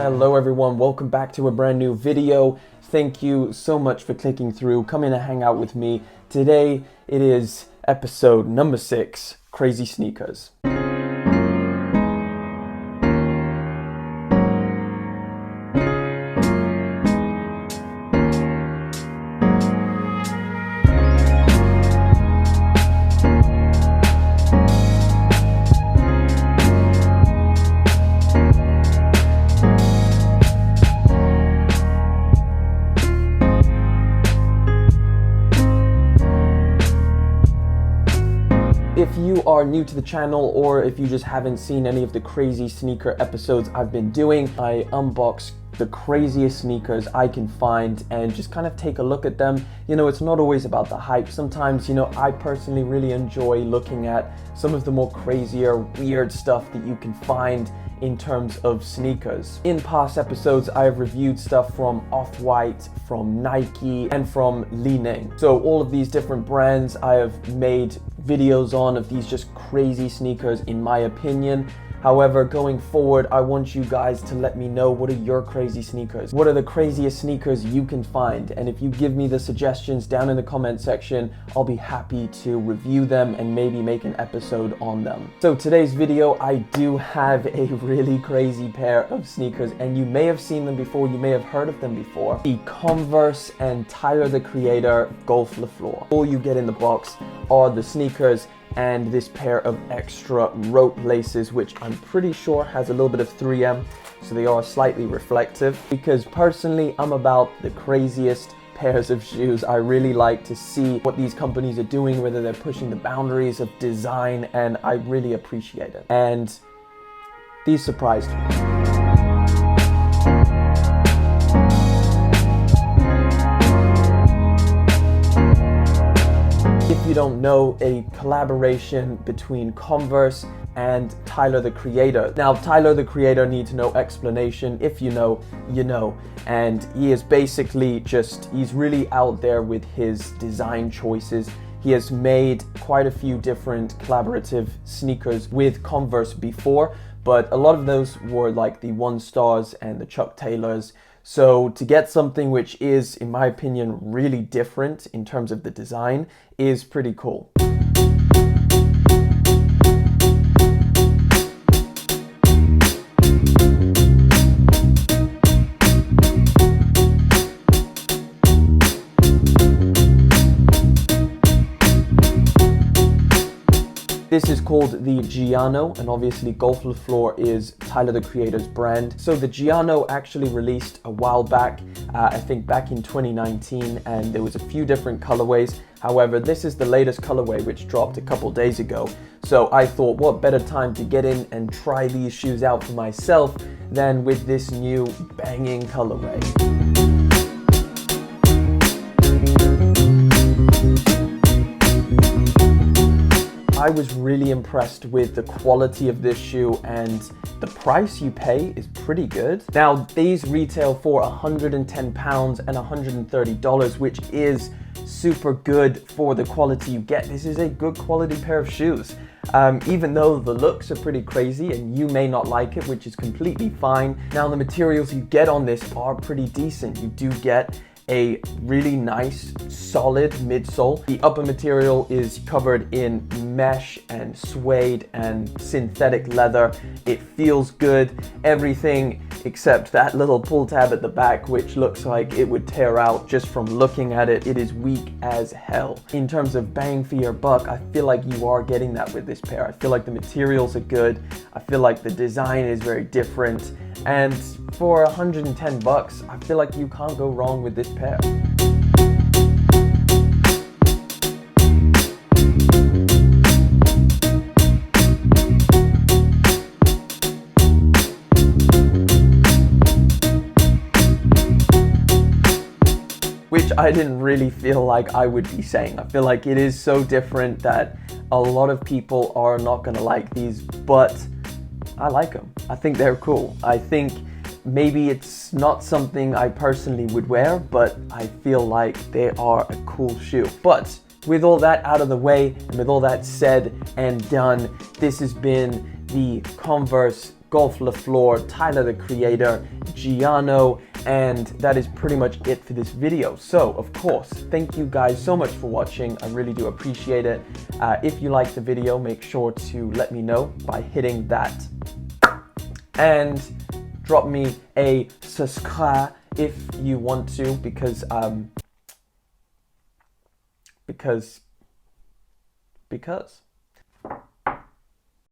Hello everyone, welcome back to a brand new video. Thank you so much for clicking through, coming to hang out with me. Today it is episode number 6, Crazy Sneakers. If you are new to the channel or if you just haven't seen any of the crazy sneaker episodes I've been doing, I unbox the craziest sneakers I can find and just kind of take a look at them. You know, it's not always about the hype. Sometimes, you know, I personally really enjoy looking at some of the more crazier, weird stuff that you can find in terms of sneakers. In past episodes, I have reviewed stuff from Off-White, from Nike, and from Li-Ning. So all of these different brands I have made videos on of these just crazy sneakers in my opinion. However, going forward, I want you guys to let me know, what are your crazy sneakers? What are the craziest sneakers you can find? And if you give me the suggestions down in the comment section, I'll be happy to review them and maybe make an episode on them. So today's video, I do have a really crazy pair of sneakers, and you may have seen them before, you may have heard of them before. The Converse and Tylerthecreator Golflefleur. All you get in the box are the sneakers and this pair of extra rope laces, which I'm pretty sure has a little bit of 3M, so they are slightly reflective. Because personally, I'm about the craziest pairs of shoes. I really like to see what these companies are doing, whether they're pushing the boundaries of design, and I really appreciate it. And these surprised me. If you don't know, a collaboration between Converse and Tylerthecreator. Now, Tylerthecreator needs no explanation. If you know, you know. And he is basically he's really out there with his design choices. He has made quite a few different collaborative sneakers with Converse before, but a lot of those were like the One Stars and the Chuck Taylors. So to get something which is, in my opinion, really different in terms of the design is pretty cool. This is called the Gianno, and obviously Golflefleur is Tylerthecreator's brand. So the Gianno actually released a while back, I think back in 2019, and there was a few different colorways. However, this is the latest colorway, which dropped a couple days ago. So I thought, what better time to get in and try these shoes out for myself than with this new banging colorway. I was really impressed with the quality of this shoe, and the price you pay is pretty good. Now, these retail for £110 and $130, which is super good for the quality you get. This is a good quality pair of shoes. Even though the looks are pretty crazy and you may not like it, which is completely fine. Now, the materials you get on this are pretty decent. You do get a really nice solid midsole. The upper material is covered in mesh and suede and synthetic leather. It feels good. Everything except that little pull tab at the back, which looks like it would tear out just from looking at it. It is weak as hell. In terms of bang for your buck, I feel like you are getting that with this pair. I feel like the materials are good. I feel like the design is very different. And for 110 bucks, I feel like you can't go wrong with this pair. Which I didn't really feel like I would be saying. I feel like it is so different that a lot of people are not gonna like these, but I like them. I think they're cool. I think maybe it's not something I personally would wear, but I feel like they are a cool shoe. But with all that out of the way, and with all that said and done, this has been the Converse Conversegolflefleur, Tylerthecreator, Gianno, and that is pretty much it for this video. So, of course, thank you guys so much for watching. I really do appreciate it. If you liked the video, make sure to let me know by hitting that. And drop me a subscribe if you want to, because